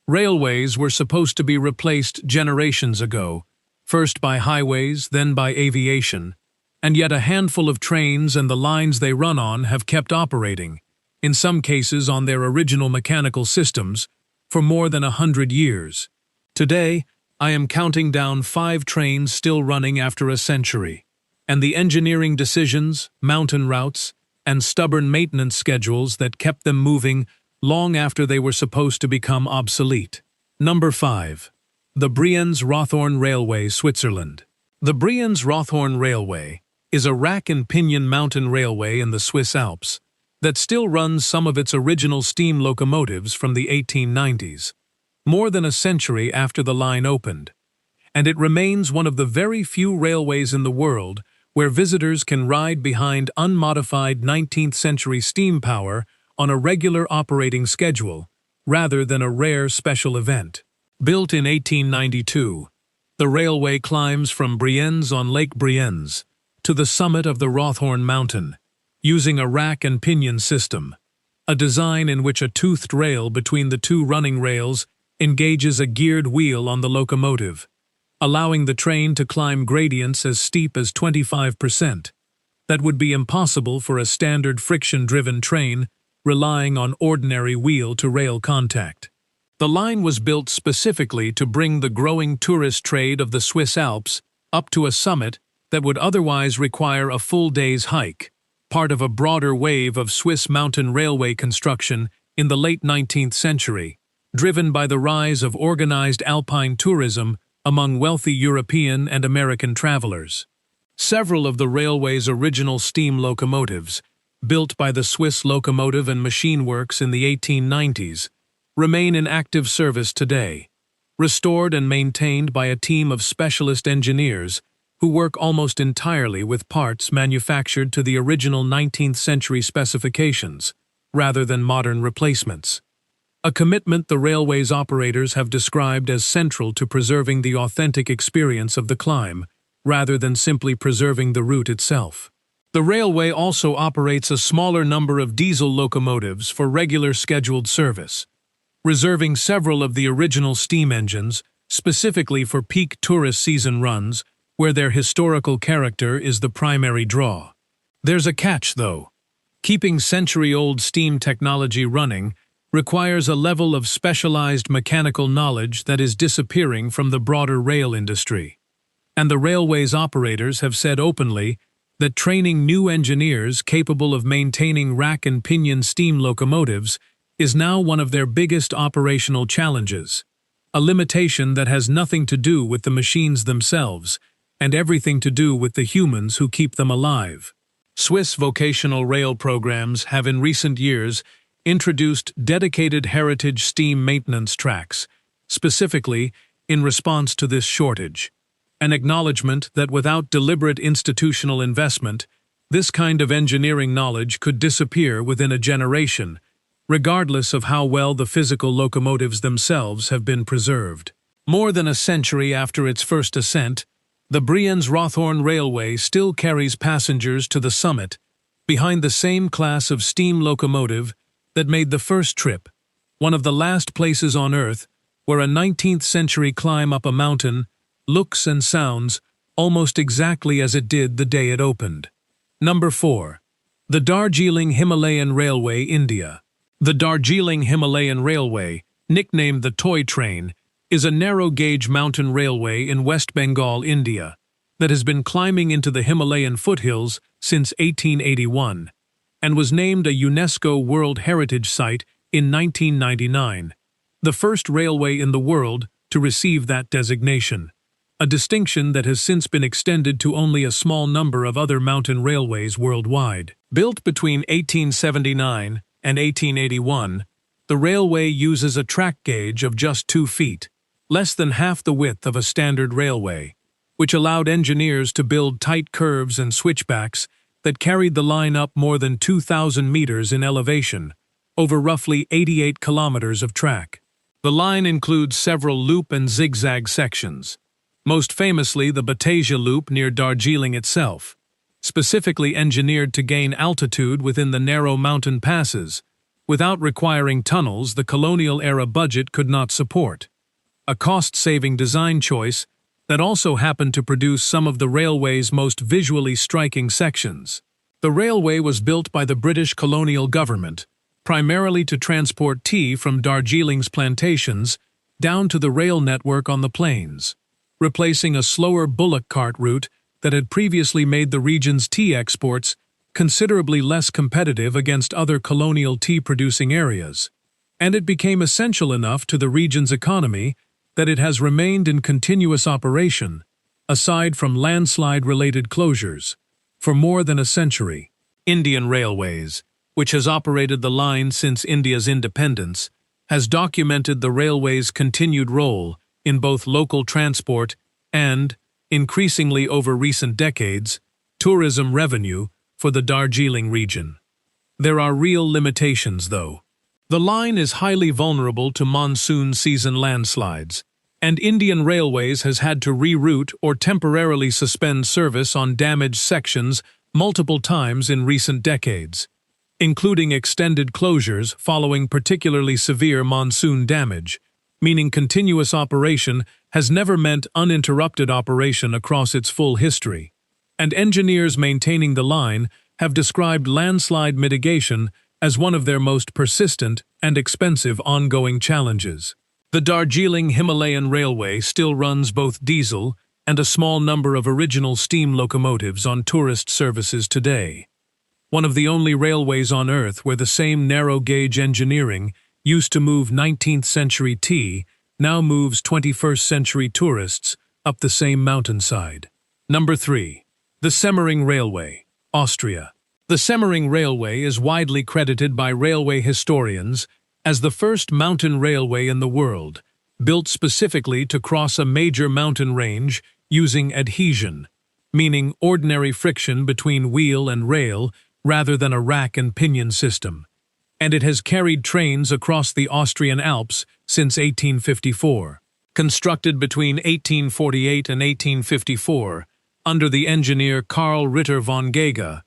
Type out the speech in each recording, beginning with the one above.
Railways were supposed to be replaced generations ago, first by highways, then by aviation, and yet a handful of trains and the lines they run on have kept operating, in some cases on their original mechanical systems, for more than 100 years. Today, I am counting down 5 trains still running after a century, and the engineering decisions, mountain routes, and stubborn maintenance schedules that kept them moving long after they were supposed to become obsolete. Number 5. The Brienz Rothorn Railway, Switzerland. The Brienz Rothorn Railway is a rack and pinion mountain railway in the Swiss Alps that still runs some of its original steam locomotives from the 1890s, more than a century after the line opened, and it remains one of the very few railways in the world where visitors can ride behind unmodified 19th century steam power on a regular operating schedule, rather than a rare special event. Built in 1892, the railway climbs from Brienz on Lake Brienz to the summit of the Rothorn mountain, using a rack and pinion system, a design in which a toothed rail between the 2 running rails engages a geared wheel on the locomotive, allowing the train to climb gradients as steep as 25%. That would be impossible for a standard friction-driven train relying on ordinary wheel-to-rail contact. The line was built specifically to bring the growing tourist trade of the Swiss Alps up to a summit that would otherwise require a full day's hike, part of a broader wave of Swiss mountain railway construction in the late 19th century, driven by the rise of organized alpine tourism among wealthy European and American travelers. Several of the railway's original steam locomotives, built by the Swiss Locomotive and Machine Works in the 1890s, remain in active service today, restored and maintained by a team of specialist engineers who work almost entirely with parts manufactured to the original 19th century specifications, rather than modern replacements. A commitment the railway's operators have described as central to preserving the authentic experience of the climb, rather than simply preserving the route itself. The railway also operates a smaller number of diesel locomotives for regular scheduled service, reserving several of the original steam engines specifically for peak tourist season runs where their historical character is the primary draw. There's a catch, though. Keeping century-old steam technology running requires a level of specialized mechanical knowledge that is disappearing from the broader rail industry. And the railway's operators have said openly that training new engineers capable of maintaining rack and pinion steam locomotives is now one of their biggest operational challenges, a limitation that has nothing to do with the machines themselves and everything to do with the humans who keep them alive. Swiss vocational rail programs have in recent years introduced dedicated heritage steam maintenance tracks, specifically in response to this shortage. An acknowledgement that without deliberate institutional investment, this kind of engineering knowledge could disappear within a generation, regardless of how well the physical locomotives themselves have been preserved. More than a century after its first ascent, the Brienz Rothorn Railway still carries passengers to the summit, behind the same class of steam locomotive that made the first trip, one of the last places on Earth where a 19th century climb up a mountain looks and sounds almost exactly as it did the day it opened. Number 4. The Darjeeling Himalayan Railway, India. The Darjeeling Himalayan Railway, nicknamed the Toy Train, is a narrow-gauge mountain railway in West Bengal, India, that has been climbing into the Himalayan foothills since 1881, and was named a UNESCO World Heritage Site in 1999, the first railway in the world to receive that designation, a distinction that has since been extended to only a small number of other mountain railways worldwide. Built between 1879 and 1881, the railway uses a track gauge of just 2 feet, less than half the width of a standard railway, which allowed engineers to build tight curves and switchbacks that carried the line up more than 2,000 meters in elevation, over roughly 88 kilometers of track. The line includes several loop and zigzag sections, most famously the Batasia Loop near Darjeeling itself, specifically engineered to gain altitude within the narrow mountain passes, without requiring tunnels the colonial-era budget could not support. A cost-saving design choice that also happened to produce some of the railway's most visually striking sections. The railway was built by the British colonial government, primarily to transport tea from Darjeeling's plantations down to the rail network on the plains, replacing a slower bullock cart route that had previously made the region's tea exports considerably less competitive against other colonial tea-producing areas. And it became essential enough to the region's economy that it has remained in continuous operation, aside from landslide-related closures, for more than a century. Indian Railways, which has operated the line since India's independence, has documented the railway's continued role in both local transport and, increasingly over recent decades, tourism revenue for the Darjeeling region. There are real limitations, though. The line is highly vulnerable to monsoon season landslides, and Indian Railways has had to reroute or temporarily suspend service on damaged sections multiple times in recent decades, including extended closures following particularly severe monsoon damage, meaning continuous operation has never meant uninterrupted operation across its full history. And engineers maintaining the line have described landslide mitigation as one of their most persistent and expensive ongoing challenges. The Darjeeling Himalayan Railway still runs both diesel and a small number of original steam locomotives on tourist services today. One of the only railways on Earth where the same narrow-gauge engineering used to move 19th century tea now moves 21st century tourists up the same mountainside. Number 3. The Semmering Railway, Austria. The Semmering Railway is widely credited by railway historians as the first mountain railway in the world, built specifically to cross a major mountain range using adhesion, meaning ordinary friction between wheel and rail rather than a rack and pinion system. And it has carried trains across the Austrian Alps since 1854. Constructed between 1848 and 1854, under the engineer Karl Ritter von Gege,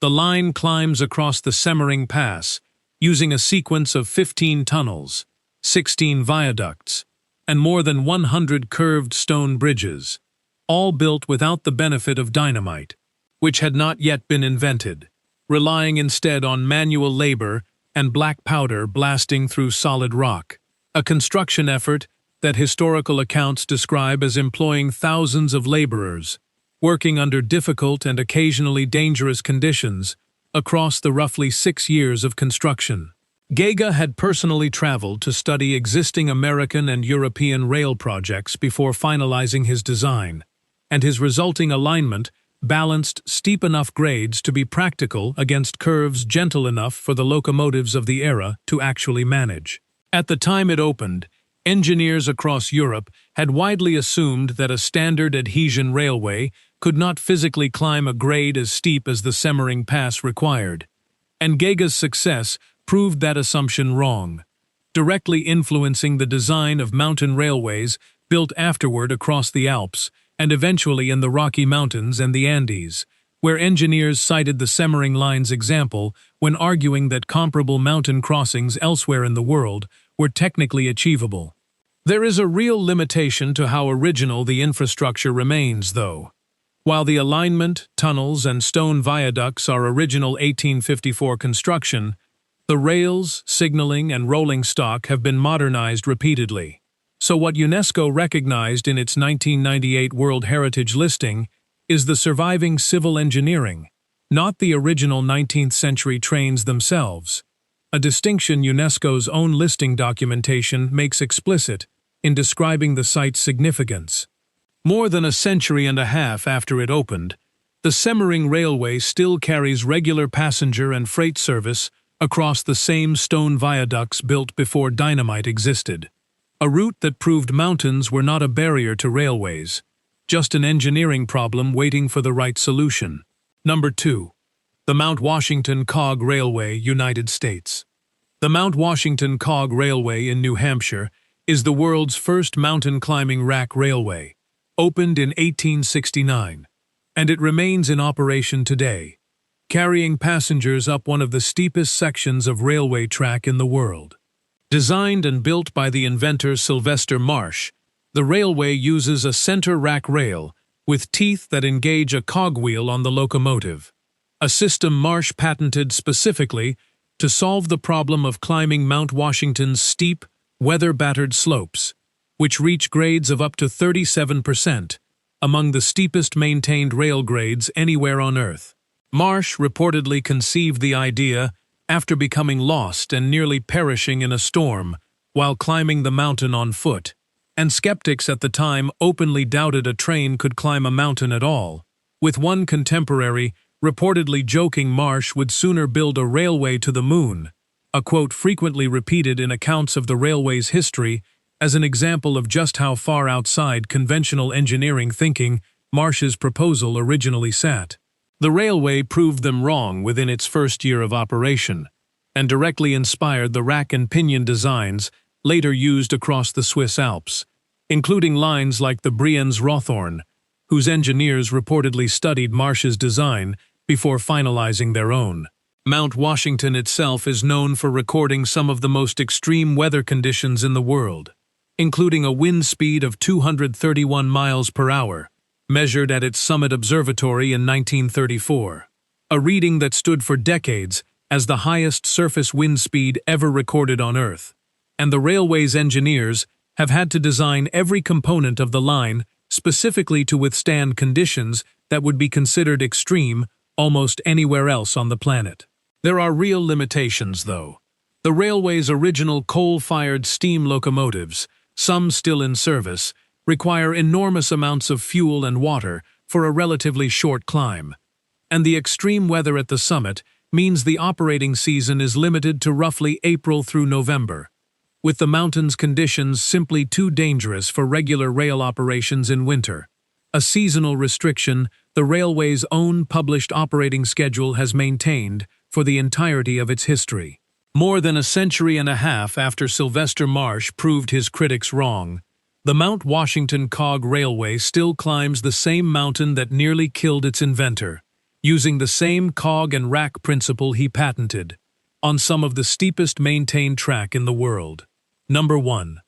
the line climbs across the Semmering Pass using a sequence of 15 tunnels, 16 viaducts, and more than 100 curved stone bridges, all built without the benefit of dynamite, which had not yet been invented, relying instead on manual labor and black powder blasting through solid rock, a construction effort that historical accounts describe as employing thousands of laborers, working under difficult and occasionally dangerous conditions across the roughly 6 years of construction. Gege had personally traveled to study existing American and European rail projects before finalizing his design, and his resulting alignment balanced steep enough grades to be practical against curves gentle enough for the locomotives of the era to actually manage. At the time it opened, engineers across Europe had widely assumed that a standard adhesion railway could not physically climb a grade as steep as the Semmering Pass required, and Gege's success proved that assumption wrong, directly influencing the design of mountain railways built afterward across the Alps and eventually in the Rocky Mountains and the Andes, where engineers cited the Semmering Line's example when arguing that comparable mountain crossings elsewhere in the world were technically achievable. There is a real limitation to how original the infrastructure remains, though. While the alignment, tunnels, and stone viaducts are original 1854 construction, the rails, signaling, and rolling stock have been modernized repeatedly. So what UNESCO recognized in its 1998 World Heritage listing is the surviving civil engineering, not the original 19th century trains themselves, a distinction UNESCO's own listing documentation makes explicit in describing the site's significance. More than a century and a half after it opened, the Semmering Railway still carries regular passenger and freight service across the same stone viaducts built before dynamite existed, a route that proved mountains were not a barrier to railways, just an engineering problem waiting for the right solution. Number 2. The Mount Washington Cog Railway, United States. The Mount Washington Cog Railway in New Hampshire is the world's first mountain climbing rack railway, opened in 1869, and it remains in operation today, carrying passengers up one of the steepest sections of railway track in the world. Designed and built by the inventor Sylvester Marsh, the railway uses a center rack rail with teeth that engage a cogwheel on the locomotive, a system Marsh patented specifically to solve the problem of climbing Mount Washington's steep, weather-battered slopes, which reach grades of up to 37%, among the steepest maintained rail grades anywhere on Earth. Marsh reportedly conceived the idea after becoming lost and nearly perishing in a storm while climbing the mountain on foot, and skeptics at the time openly doubted a train could climb a mountain at all, with one contemporary reportedly joking Marsh would sooner build a railway to the moon, a quote frequently repeated in accounts of the railway's history as an example of just how far outside conventional engineering thinking Marsh's proposal originally sat. The railway proved them wrong within its first year of operation, and directly inspired the rack and pinion designs later used across the Swiss Alps, including lines like the Brienz Rothorn, whose engineers reportedly studied Marsh's design before finalizing their own. Mount Washington itself is known for recording some of the most extreme weather conditions in the world, including a wind speed of 231 miles per hour, measured at its summit observatory in 1934, a reading that stood for decades as the highest surface wind speed ever recorded on Earth, and the railway's engineers have had to design every component of the line specifically to withstand conditions that would be considered extreme almost anywhere else on the planet. There are real limitations, though. The railway's original coal-fired steam locomotives, some still in service, require enormous amounts of fuel and water for a relatively short climb, and the extreme weather at the summit means the operating season is limited to roughly April through November, with the mountain's conditions simply too dangerous for regular rail operations in winter. A seasonal restriction the railway's own published operating schedule has maintained for the entirety of its history. More than a century and a half after Sylvester Marsh proved his critics wrong, the Mount Washington Cog Railway still climbs the same mountain that nearly killed its inventor, using the same cog and rack principle he patented, on some of the steepest maintained track in the world. Number 1.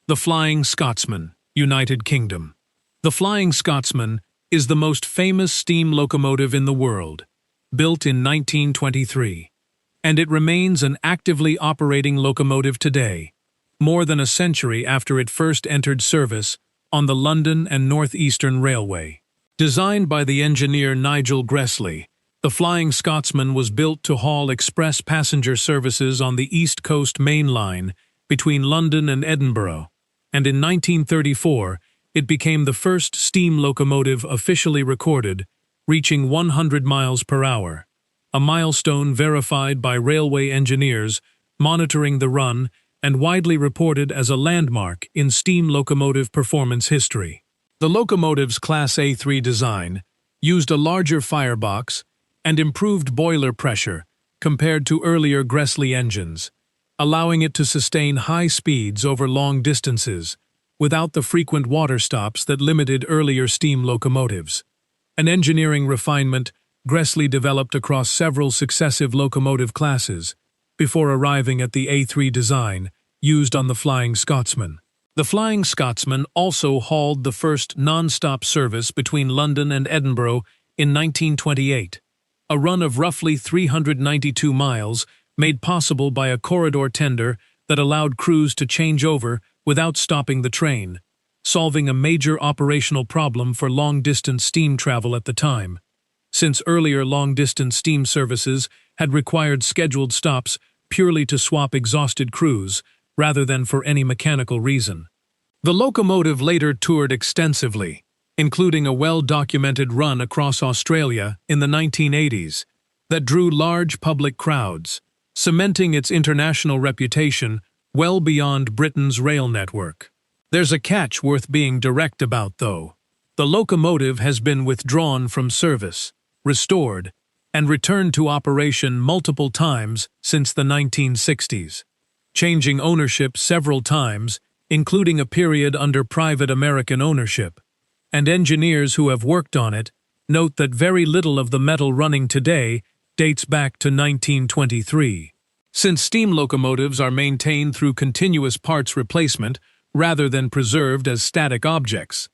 The Flying Scotsman, United Kingdom. The Flying Scotsman is the most famous steam locomotive in the world, built in 1923, and it remains an actively operating locomotive today, more than a century after it first entered service on the London and North Eastern Railway. Designed by the engineer Nigel Gresley, the Flying Scotsman was built to haul express passenger services on the East Coast Main Line between London and Edinburgh, and in 1934 it became the first steam locomotive officially recorded, reaching 100 miles per hour, a milestone verified by railway engineers monitoring the run and widely reported as a landmark in steam locomotive performance history. The locomotive's Class A3 design used a larger firebox and improved boiler pressure compared to earlier Gresley engines, allowing it to sustain high speeds over long distances without the frequent water stops that limited earlier steam locomotives. An engineering refinement Gresley developed across several successive locomotive classes before arriving at the A3 design used on the Flying Scotsman. The Flying Scotsman also hauled the first non-stop service between London and Edinburgh in 1928, a run of roughly 392 miles made possible by a corridor tender that allowed crews to change over without stopping the train, solving a major operational problem for long-distance steam travel at the time, since earlier long-distance steam services had required scheduled stops purely to swap exhausted crews rather than for any mechanical reason. The locomotive later toured extensively, including a well-documented run across Australia in the 1980s that drew large public crowds, cementing its international reputation well beyond Britain's rail network. There's a catch worth being direct about, though. The locomotive has been withdrawn from service, restored, and returned to operation multiple times since the 1960s, changing ownership several times, including a period under private American ownership, and engineers who have worked on it note that very little of the metal running today dates back to 1923. Since steam locomotives are maintained through continuous parts replacement rather than preserved as static objects,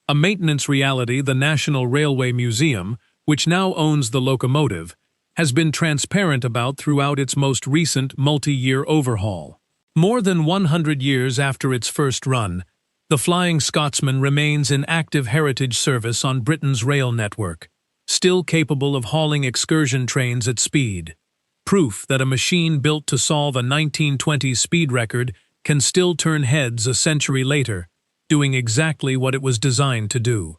a maintenance reality the National Railway Museum, which now owns the locomotive, has been transparent about throughout its most recent multi-year overhaul. More than 100 years after its first run, the Flying Scotsman remains in active heritage service on Britain's rail network, still capable of hauling excursion trains at speed. Proof that a machine built to solve a 1920s speed record can still turn heads a century later, doing exactly what it was designed to do.